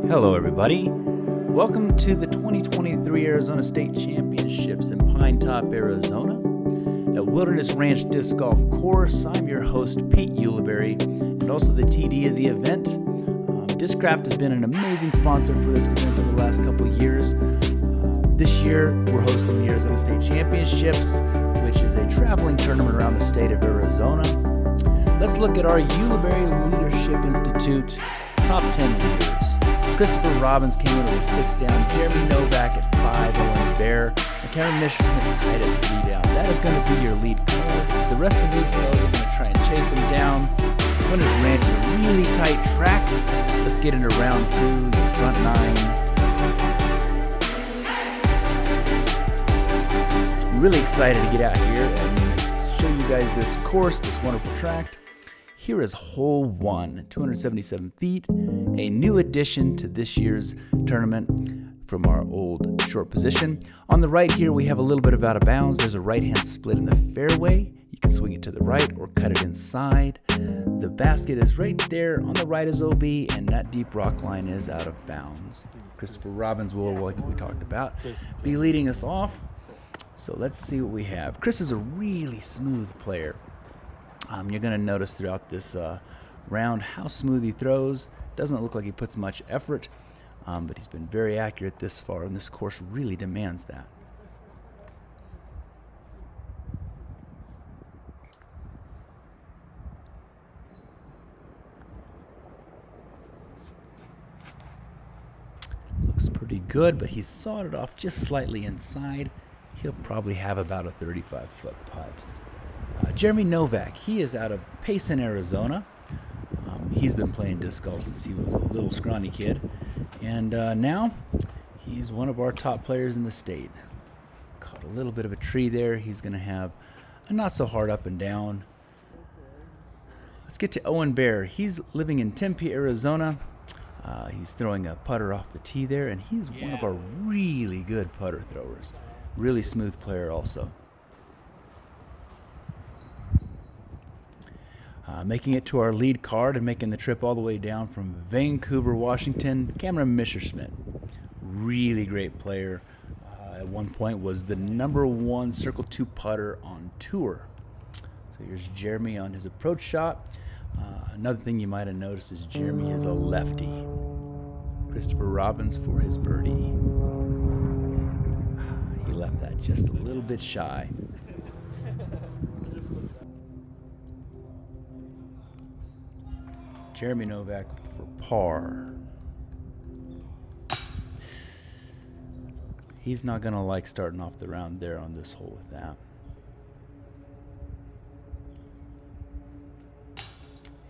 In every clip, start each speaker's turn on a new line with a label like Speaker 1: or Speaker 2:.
Speaker 1: Hello everybody, welcome to the 2023 Arizona State Championships in Pine Top, Arizona at Wilderness Ranch Disc Golf Course. I'm your host, Pete Ulibarri, and also the TD of the event. Discraft has been an amazing sponsor for this event over the last couple years. This year, we're hosting the Arizona State Championships, which is a traveling tournament around the state of Arizona. Let's look at our Ulibarri Leadership Institute top 10 leaders. Christopher Robbins came in with a 6 down, Jeremy Novak at 5, Owen Bare, and Messerschmidt tied at 3 down. That is going to be your lead card. The rest of these fellows are going to try and chase them down. Wilderness Ranch is a really tight track. Let's get into round 2, the front 9. I'm really excited to get out here and show you guys this course, this wonderful track. Here is hole 1, 277 feet, a new addition to this year's tournament from our old short position. On the right here, we have a little bit of out of bounds. There's a right-hand split in the fairway. You can swing it to the right or cut it inside. The basket is right there. On the right is OB, and that deep rock line is out of bounds. Christopher Robbins will, like we talked about, be leading us off. So let's see what we have. Chris is a really smooth player. You're going to notice throughout this round how smooth he throws. Doesn't look like he puts much effort, but he's been very accurate this far, and this course really demands that. Looks pretty good, but he's sawed it off just slightly inside. He'll probably have about a 35-foot putt. Jeremy Novak, he is out of Payson, Arizona. He's been playing disc golf since he was a little scrawny kid. And now he's one of our top players in the state. Caught a little bit of a tree there. He's going to have a not so hard up and down. Let's get to Owen Bare. He's living in Tempe, Arizona. He's throwing a putter off the tee there, and he's one of our really good putter throwers. Really smooth player also. Making it to our lead card and making the trip all the way down from Vancouver, Washington, Messerschmidt. Really great player. At one point was the #1 Circle 2 putter on tour. So here's Jeremy on his approach shot. Another thing you might have noticed is Jeremy is a lefty. Christopher Robbins for his birdie. He left that just a little bit shy. Jeremy Novak for par. He's not going to like starting off the round there on this hole with that.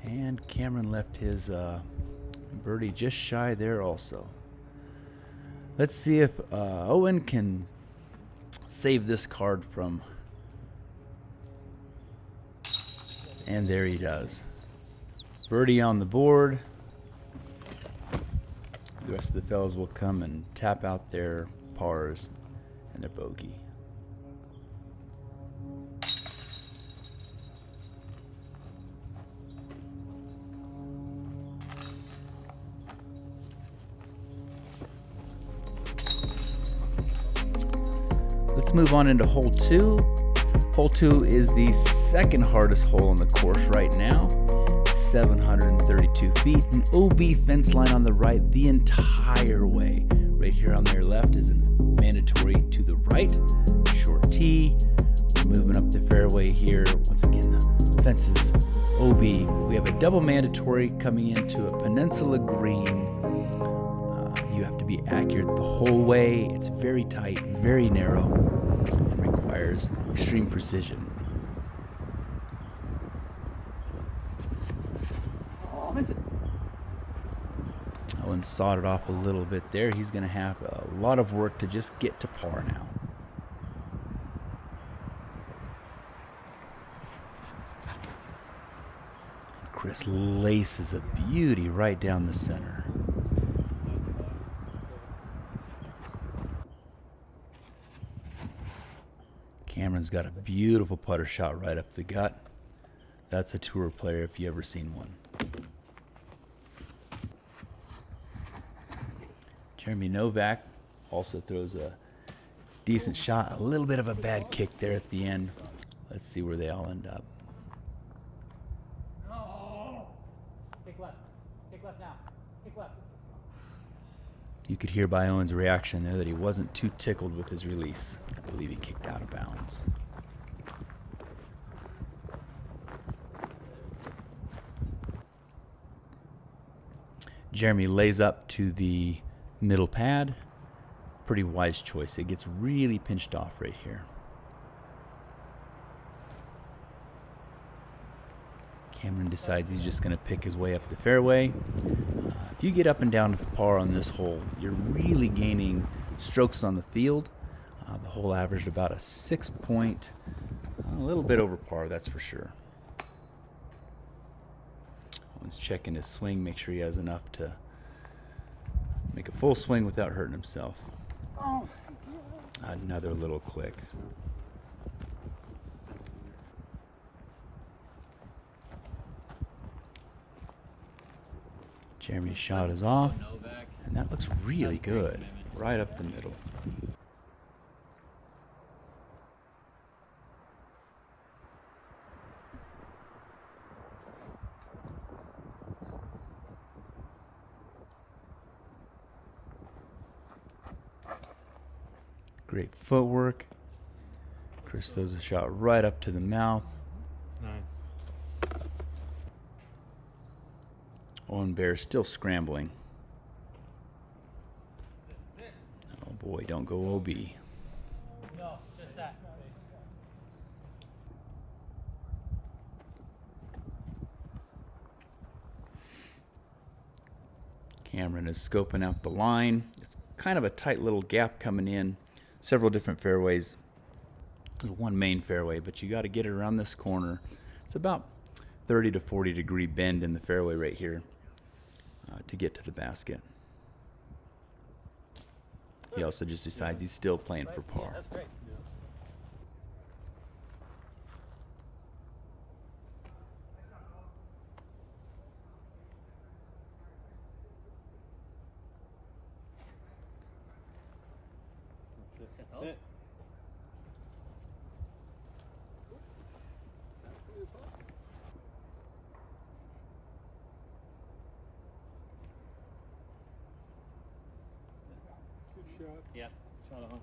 Speaker 1: And Cameron left his birdie just shy there also. Let's see if Owen can save this card from... And there he does. Birdie on the board. The rest of the fellows will come and tap out their pars and their bogey. Let's move on into hole 2. Hole 2 is the second hardest hole on the course right now. 732 feet, an OB fence line on the right the entire way. Right here on their left is a mandatory to the right, short tee. We're moving up the fairway here. Once again, the fence is OB. We have a double mandatory coming into a peninsula green. You have to be accurate the whole way. It's very tight, very narrow, and requires extreme precision. Owen sawed it off a little bit there. He's going to have a lot of work to just get to par now. Chris laces a beauty right down the center. Cameron's got a beautiful putter shot right up the gut. That's a tour player if you ever seen one. Jeremy Novak also throws a decent shot. A little bit of a bad kick there at the end. Let's see where they all end up.
Speaker 2: Kick left. Kick left now. Kick left.
Speaker 1: You could hear by Owen's reaction there that he wasn't too tickled with his release. I believe he kicked out of bounds. Jeremy lays up to the middle pad. Pretty wise choice. It gets really pinched off right here. Cameron decides he's just going to pick his way up the fairway. If you get up and down to the par on this hole, you're really gaining strokes on the field. The hole averaged about a 6 point, a little bit over par, that's for sure. Owen's checking his swing, make sure he has enough to make a full swing without hurting himself. Another little click. Jeremy's shot is off, and that looks really good, right up the middle. Great footwork. Chris throws a shot right up to the mouth.
Speaker 3: Nice.
Speaker 1: Owen Bare still scrambling. Oh boy, don't go OB.
Speaker 2: No, just that.
Speaker 1: Cameron is scoping out the line. It's kind of a tight little gap coming in. Several different fairways. There's one main fairway, but you got to get it around this corner. It's about 30 to 40 degree bend in the fairway right here to get to the basket. He also just decides he's still playing for par.
Speaker 2: That's great.
Speaker 3: That's it. Good shot.
Speaker 2: Yep. Shot on.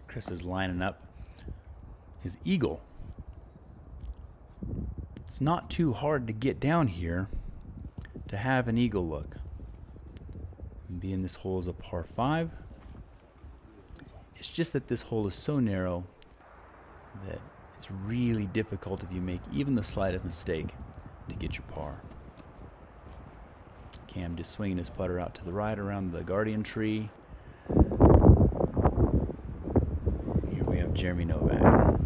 Speaker 1: Chris is lining up his eagle. It's not too hard to get down here to have an eagle look. And being this hole is a par 5. It's just that this hole is so narrow that it's really difficult if you make even the slightest mistake to get your par. Cam just swinging his putter out to the right around the guardian tree. Here we have Jeremy Novak.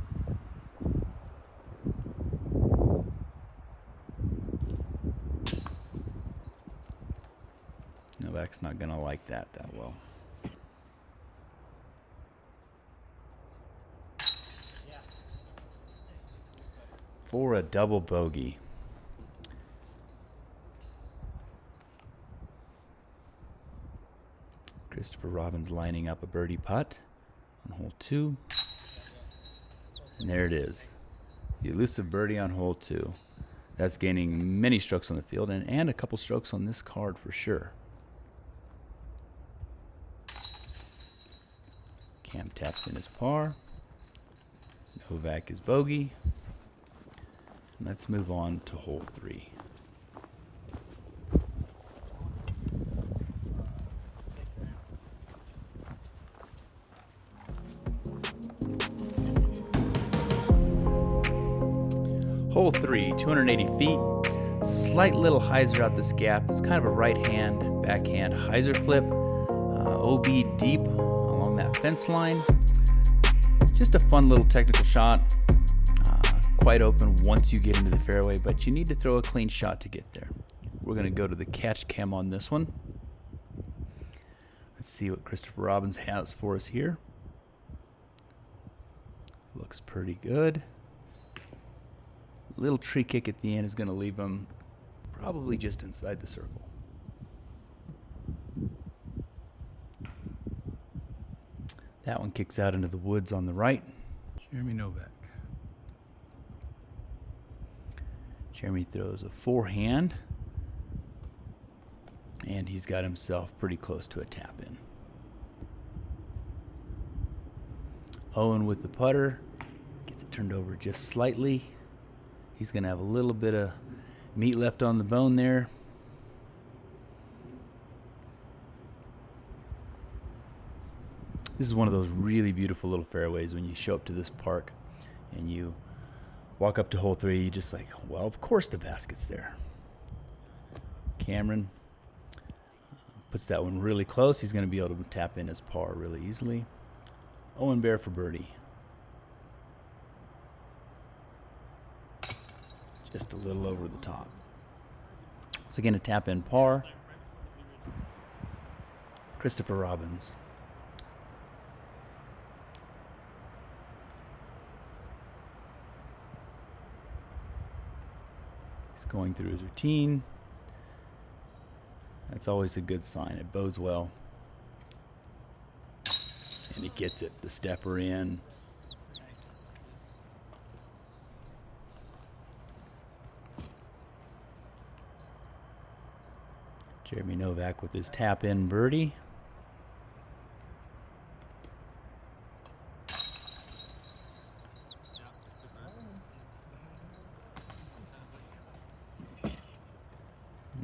Speaker 1: Novak's not going to like that well. For a double bogey. Christopher Robbins lining up a birdie putt on hole 2. And there it is. The elusive birdie on hole 2. That's gaining many strokes on the field and a couple strokes on this card for sure. Cam taps in his par. Novak is bogey. And let's move on to hole 3. Hole 3, 280 feet. Slight little hyzer out this gap. It's kind of a right hand, backhand hyzer flip. OB deep along that fence line. Just a fun little technical shot. Quite open once you get into the fairway, but you need to throw a clean shot to get there. We're going to go to the catch cam on this one. Let's see what Christopher Robbins has for us here. Looks pretty good. Little tree kick at the end is going to leave him probably just inside the circle. That one kicks out into the woods on the right. Jeremy Novak. Jeremy throws a forehand, and he's got himself pretty close to a tap in. Owen with the putter, gets it turned over just slightly. He's going to have a little bit of meat left on the bone there. This is one of those really beautiful little fairways when you show up to this park and you walk up to hole 3, you just like, well, of course the basket's there. Cameron puts that one really close. He's going to be able to tap in his par really easily. Owen Bare for birdie. Just a little over the top. Once again, a tap in par. Christopher Robbins. He's going through his routine. That's always a good sign. It bodes well. And he gets it. The stepper in. Jeremy Novak with his tap-in birdie.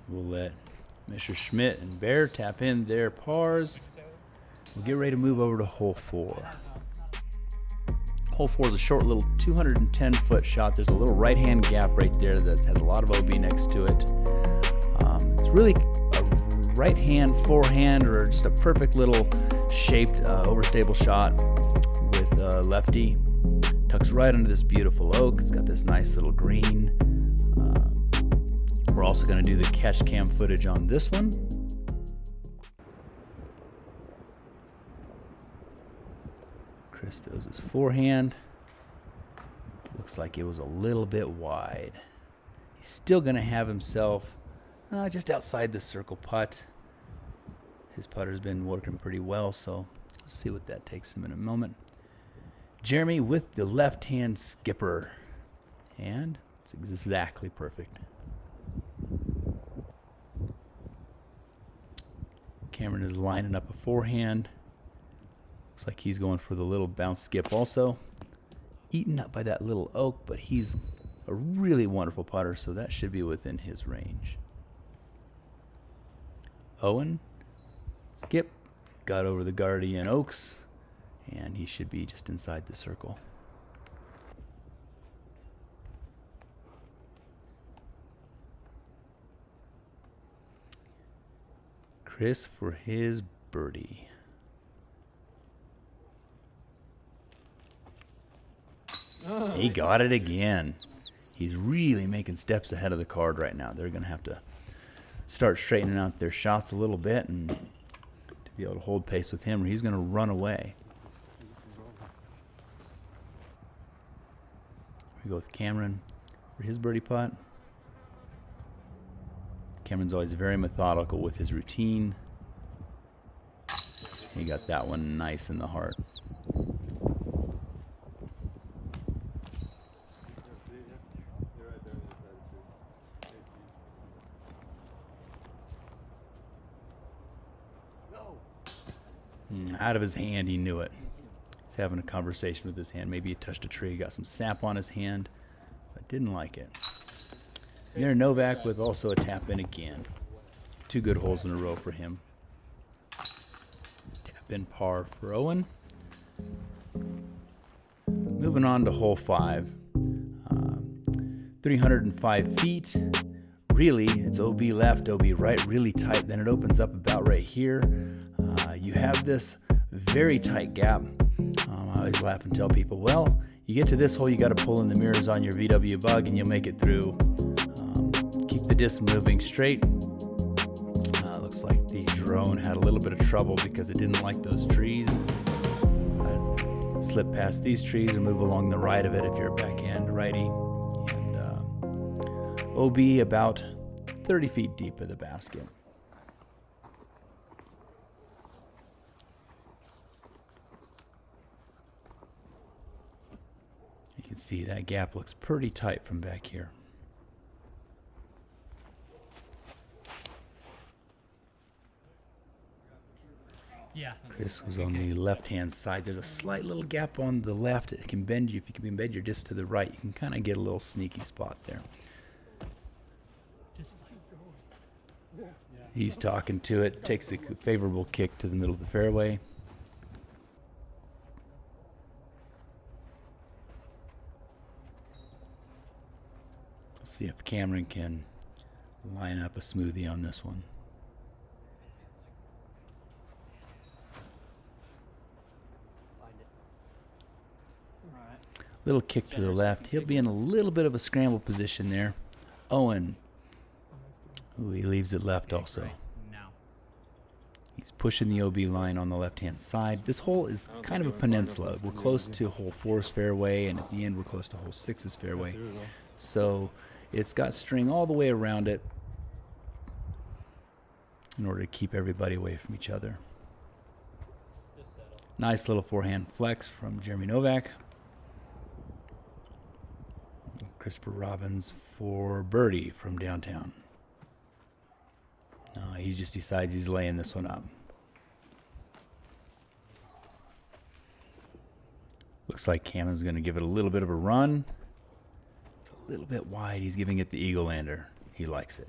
Speaker 1: We'll let Messerschmidt and Bare tap in their pars. We'll get ready to move over to hole 4. Hole 4 is a short little 210-foot shot. There's a little right-hand gap right there that has a lot of OB next to it. It's really a right-hand forehand or just a perfect little shaped overstable shot with lefty. Tucks right under this beautiful oak. It's got this nice little green. We're also going to do the catch cam footage on this one. Chris throws his forehand. Looks like it was a little bit wide. He's still going to have himself just outside the circle putt. His putter's been working pretty well, so let's see what that takes him in a moment. Jeremy with the left-hand skipper. And it's exactly perfect. Cameron is lining up a forehand. Looks like he's going for the little bounce skip also. Eaten up by that little oak, but he's a really wonderful putter, so that should be within his range. Owen, skip, got over the guardian oaks, and he should be just inside the circle. Chris for his birdie. He got it again. He's really making steps ahead of the card right now. They're going to have to start straightening out their shots a little bit and to be able to hold pace with him, or he's going to run away. We go with Cameron for his birdie putt. Cameron's always very methodical with his routine. He got that one nice in the heart. Out of his hand, he knew it. He's having a conversation with his hand. Maybe he touched a tree, got some sap on his hand, but didn't like it. There, Novak with also a tap in again. 2 good holes in a row for him. Tap in par for Owen. Moving on to hole 5. 305 feet. Really, it's OB left, OB right, really tight. Then it opens up about right here. You have this very tight gap. I always laugh and tell people, well, you get to this hole, you got to pull in the mirrors on your VW Bug and you'll make it through. Keep the disc moving straight. Looks like the drone had a little bit of trouble because it didn't like those trees. But slip past these trees or move along the right of it if you're a backhand righty. And OB about 30 feet deep of the basket. You can see that gap looks pretty tight from back here.
Speaker 2: Yeah.
Speaker 1: Chris was on the left-hand side. There's a slight little gap on the left. It can bend you. If you can bend your disc to the right, you can kind of get a little sneaky spot there. He's talking to it. Takes a favorable kick to the middle of the fairway. Let's see if Cameron can line up a smoothie on this one. Little kick to the left. He'll be in a little bit of a scramble position there. Owen. Ooh, he leaves it left also. He's pushing the OB line on the left-hand side. This hole is kind of a peninsula. We're close to hole 4's fairway, and at the end we're close to hole 6's fairway. So it's got string all the way around it in order to keep everybody away from each other. Nice little forehand flex from Jeremy Novak. Christopher Robbins for birdie from downtown. He just decides he's laying this one up. Looks like Cameron's going to give it a little bit of a run. It's a little bit wide. He's giving it the eagle lander. He likes it.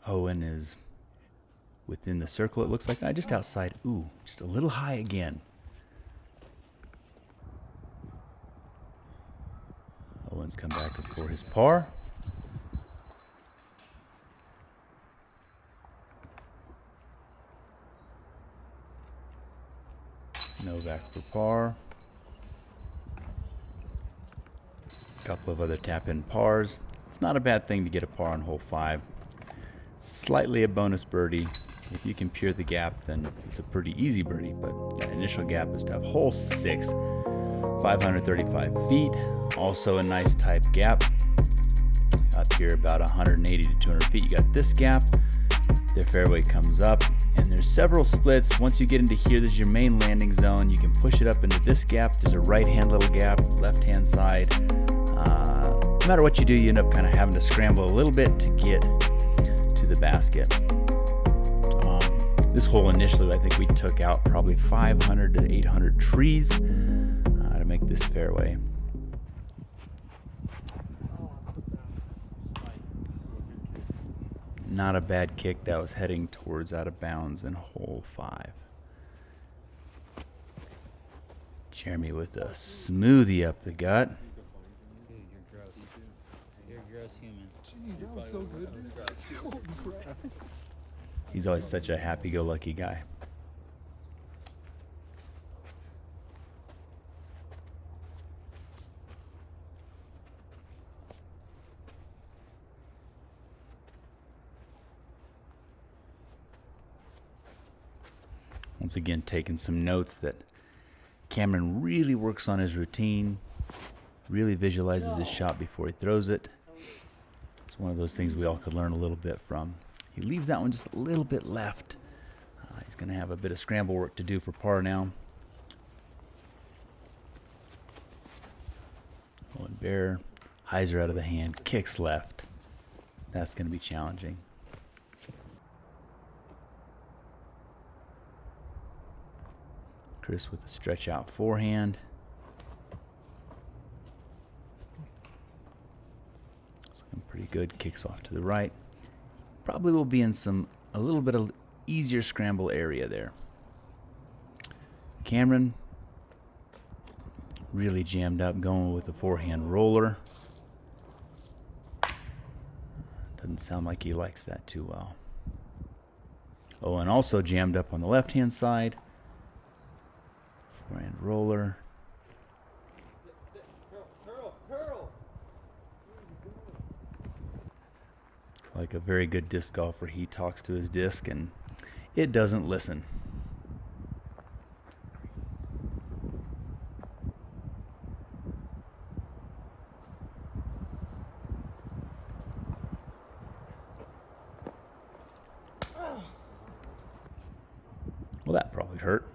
Speaker 1: Owen is within the circle, it looks like. Just outside. Ooh, just a little high again. Owen's come back for his par. Novak for par. A couple of other tap-in pars. It's not a bad thing to get a par on hole 5. Slightly a bonus birdie. If you can pure the gap, then it's a pretty easy birdie, but that initial gap is tough. Hole 6, 535 feet. Also a nice type gap. Up here about 180 to 200 feet. You got this gap. The fairway comes up, and there's several splits. Once you get into here, this is your main landing zone. You can push it up into this gap. There's a right-hand little gap, left-hand side. No matter what you do, you end up kind of having to scramble a little bit to get to the basket. This hole initially, I think we took out probably 500 to 800 trees to make this fairway. Not a bad kick. That was heading towards out of bounds in hole 5. Jeremy with a smoothie up the gut.
Speaker 2: Dude, you're gross. You're a gross human.
Speaker 3: Jeez, that was so good. Holy crap.
Speaker 1: He's always such a happy-go-lucky guy. Once again, taking some notes that Cameron really works on his routine, really visualizes his shot before he throws it. It's one of those things we all could learn a little bit from. He leaves that one just a little bit left. He's going to have a bit of scramble work to do for par now. Owen Bare, hyzer out of the hand, kicks left. That's going to be challenging. Chris with a stretch out forehand. It's looking pretty good. Kicks off to the right. Probably will be in a little bit of easier scramble area there. Cameron really jammed up, going with the forehand roller. Doesn't sound like he likes that too well. Owen also jammed up on the left-hand side. Forehand roller. Like a very good disc golfer, he talks to his disc, and it doesn't listen. Well, that probably hurt.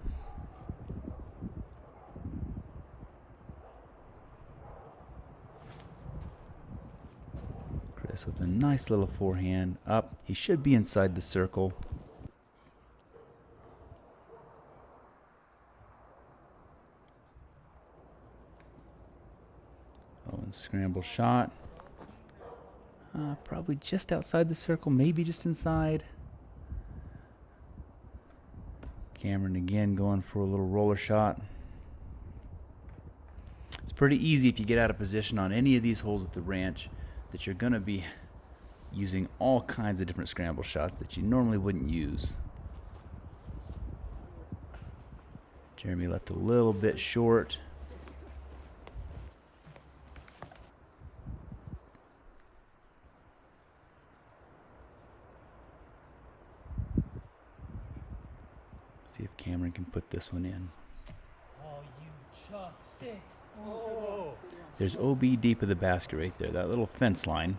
Speaker 1: Chris with a nice little forehand up. He should be inside the circle. Owen scramble shot. Probably just outside the circle, maybe just inside. Cameron again going for a little roller shot. It's pretty easy if you get out of position on any of these holes at the ranch that you're going to be using all kinds of different scramble shots that you normally wouldn't use. Jeremy left a little bit short. See if Cameron can put this one in.
Speaker 2: Oh, you chuck, sit. Oh.
Speaker 1: There's OB deep of the basket right there. That little fence line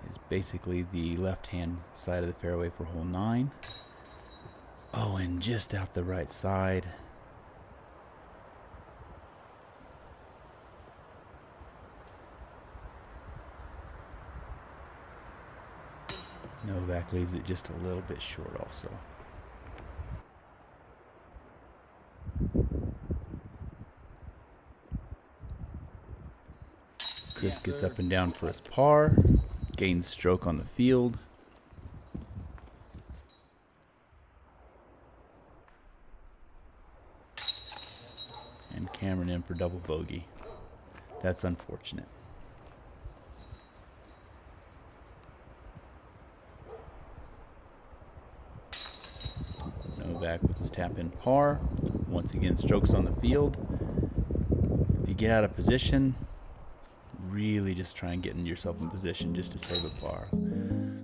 Speaker 1: is basically the left-hand side of the fairway for hole 9. Oh, and just out the right side. Novak leaves it just a little bit short also. Chris gets up and down for his par, gains stroke on the field. And Cameron in for double bogey. That's unfortunate. Novak with his tap in par. Once again, strokes on the field. If you get out of position, really just try and get yourself in position just to save a par.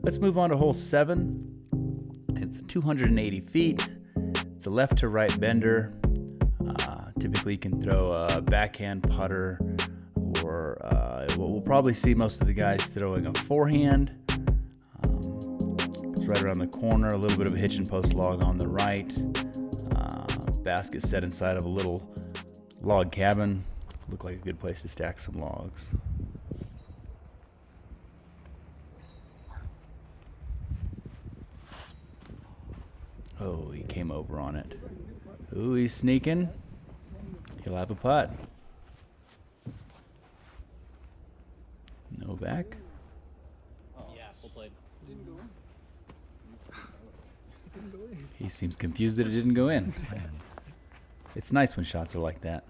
Speaker 1: Let's move on to hole 7. It's 280 feet. It's a left to right bender. Typically you can throw a backhand putter, or what we'll probably see most of the guys throwing a forehand. It's right around the corner, a little bit of a hitch and post log on the right. Basket set inside of a little log cabin. Look like a good place to stack some logs. Oh, he came over on it. Ooh, he's sneaking. He'll have a putt. Novak.
Speaker 2: Yeah, full played.
Speaker 1: He seems confused that it didn't go in. It's nice when shots are like that.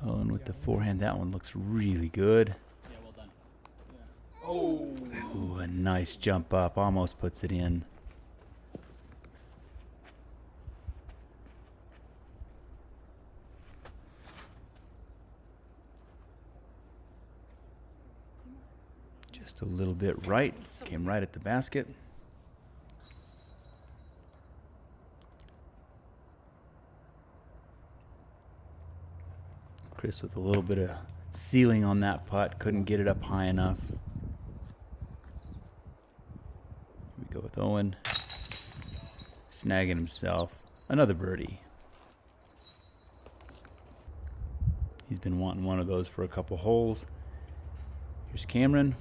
Speaker 1: Oh, and with the forehand, that one looks really good.
Speaker 2: Yeah, well done.
Speaker 1: Ooh, a nice jump up. Almost puts it in. Just a little bit right. Came right at the basket. Chris with a little bit of ceiling on that putt. Couldn't get it up high enough. Here we go with Owen. Snagging himself. Another birdie. He's been wanting one of those for a couple holes. Here's Cameron.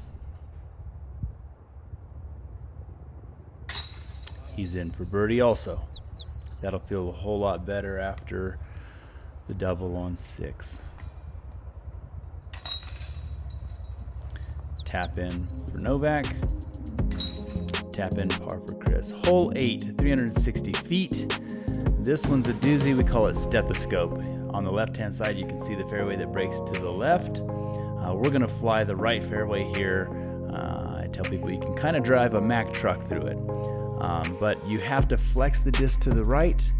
Speaker 1: He's in for birdie also. That'll feel a whole lot better after the double on 6. Tap in for Novak. Tap in par for Chris. Hole 8, 360 feet. This one's a doozy. We call it stethoscope. On the left-hand side, you can see the fairway that breaks to the left. We're going to fly the right fairway here. I tell people you can kind of drive a Mack truck through it. But you have to flex the disc to the right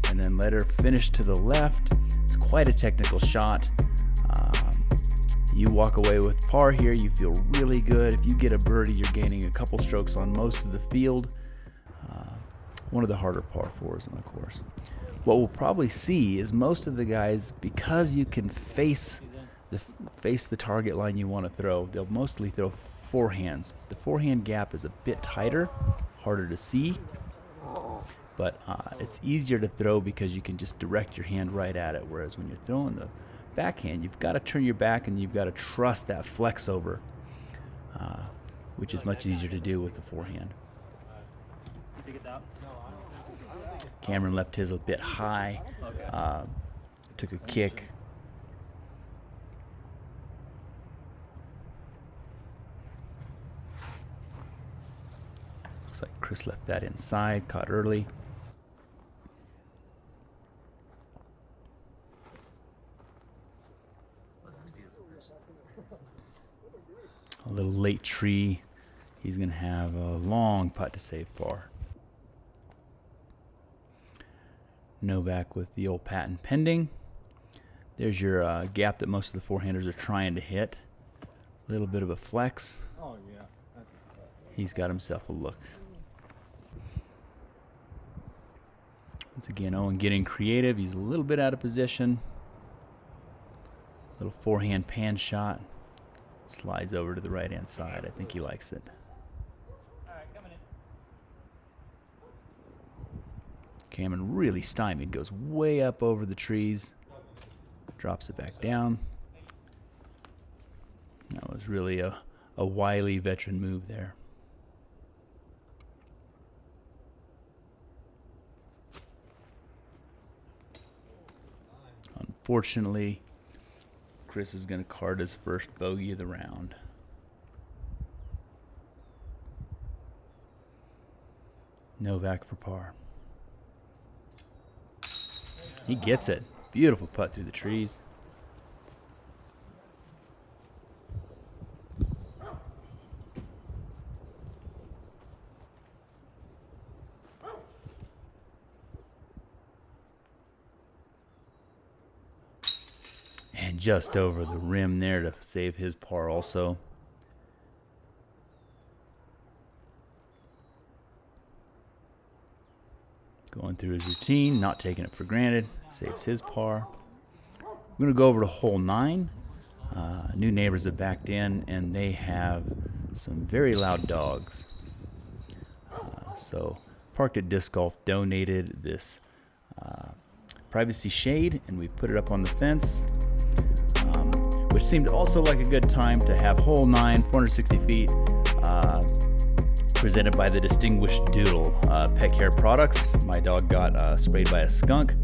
Speaker 1: and then let her finish to the left. It's quite a technical shot. You walk away with par here, you feel really good. If you get a birdie, you're gaining a couple strokes on most of the field. One of the harder par fours on the course. What we'll probably see is most of the guys, because you can face the target line you want to throw, they'll mostly throw forehands. The forehand gap is a bit tighter, harder to see, but it's easier to throw because you can just direct your hand right at it, whereas when you're throwing the backhand, you've got to turn your back and you've got to trust that flex over, which is much easier to do with the forehand.
Speaker 2: You think it's out?
Speaker 1: Cameron left his a bit high, took a kick. Looks like Chris left that inside, caught early. A little late tree. He's going to have a long putt to save par. Novak with the old patent pending. There's your gap that most of the forehanders are trying to hit. A little bit of a flex.
Speaker 3: Oh, yeah.
Speaker 1: He's got himself a look. Once again, Owen getting creative. He's a little bit out of position. Little forehand pan shot. Slides over to the right-hand side. I think he likes it.
Speaker 2: All right, coming in.
Speaker 1: Cameron really stymied. Goes way up over the trees. Drops it back down. That was really a wily veteran move there. Unfortunately, Chris is going to card his first bogey of the round. Novak for par. He gets it. Beautiful putt through the trees. And just over the rim there to save his par also. Going through his routine, not taking it for granted, saves his par. We're going to go over to hole 9. New neighbors have backed in, and they have some very loud dogs. So Parked at Disc Golf donated this privacy shade, and we've put it up on the fence, which seemed also like a good time to have hole 9, 460 feet, presented by the Distinguished Doodle Pet Care Products. My dog got sprayed by a skunk,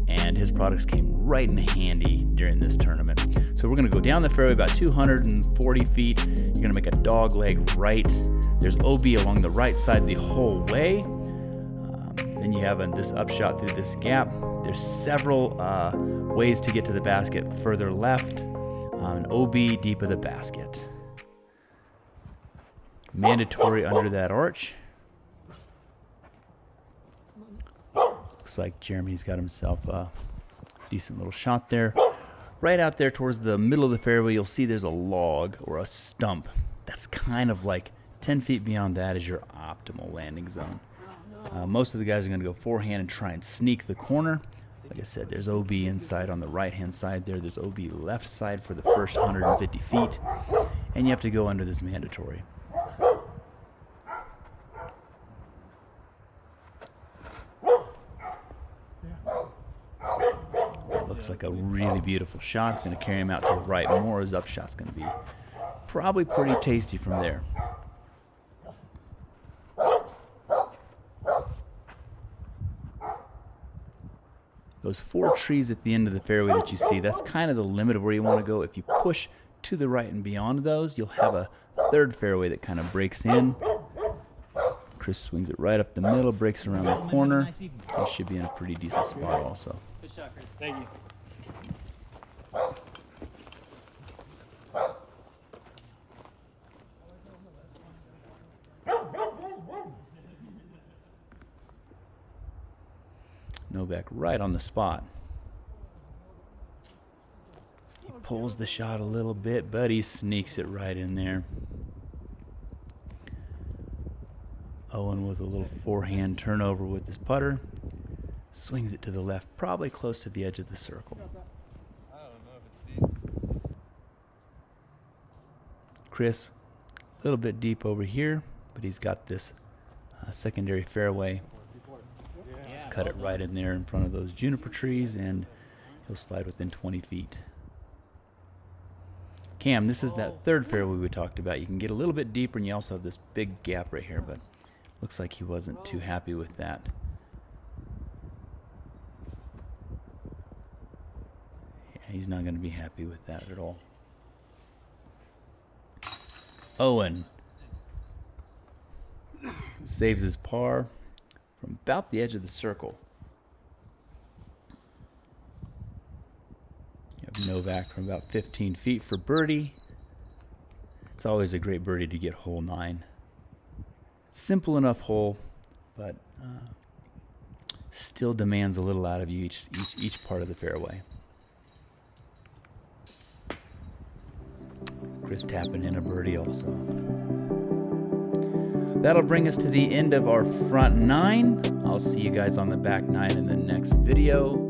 Speaker 1: and his products came right in handy during this tournament. So we're going to go down the fairway about 240 feet. You're going to make a dog leg right. There's OB along the right side the whole way. Then you have this upshot through this gap. There's several ways to get to the basket further left. An OB deep of the basket. Mandatory under that arch. Looks like Jeremy's got himself a decent little shot there. Right out there towards the middle of the fairway, you'll see there's a log or a stump. That's kind of like 10 feet beyond that is your optimal landing zone. Most of the guys are going to go forehand and try and sneak the corner. Like I said, there's OB inside on the right-hand side there. There's OB left side for the first 150 feet. And you have to go under this mandatory. That looks like a really beautiful shot. It's going to carry him out to the right more. His upshot's going to be probably pretty tasty from there. Those 4 trees at the end of the fairway that you see, that's kind of the limit of where you want to go. If you push to the right and beyond those, you'll have a third fairway that kind of breaks in. Chris swings it right up the middle, breaks around the corner. He should be in a pretty decent spot also.
Speaker 2: Good shot, Chris. Thank you.
Speaker 1: Novak right on the spot. He pulls the shot a little bit, but he sneaks it right in there. Owen with a little forehand turnover with his putter. Swings it to the left, probably close to the edge of the circle.
Speaker 4: I don't know if it's deep.
Speaker 1: Chris, a little bit deep over here, but he's got this secondary fairway. Just cut it right in there in front of those juniper trees, and he'll slide within 20 feet. Cam, this is that third fairway we talked about. You can get a little bit deeper, and you also have this big gap right here, but looks like he wasn't too happy with that. Yeah, he's not going to be happy with that at all. Owen saves his par from about the edge of the circle. You have Novak from about 15 feet for birdie. It's always a great birdie to get hole 9. Simple enough hole, but still demands a little out of you each part of the fairway. Chris tapping in a birdie also. That'll bring us to the end of our front 9. I'll see you guys on the back 9 in the next video.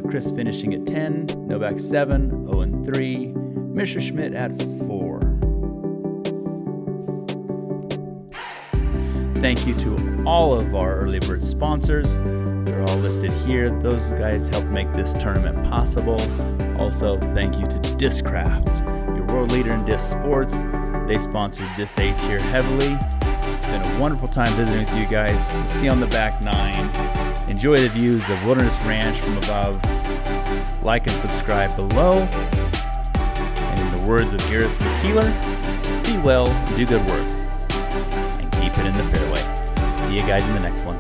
Speaker 1: Chris finishing at 10, Novak 7, Owen 3, Messerschmidt at 4. Thank you to all of our early bird sponsors. They're all listed here. Those guys helped make this tournament possible. Also, thank you to Discraft, your world leader in disc sports. They sponsored this A tier heavily. It's been a wonderful time visiting with you guys. We'll see you on the back 9. Enjoy the views of Wilderness Ranch from above. Like and subscribe below. And in the words of Iris the Keeler, be well, do good work, and keep it in the fairway. See you guys in the next one.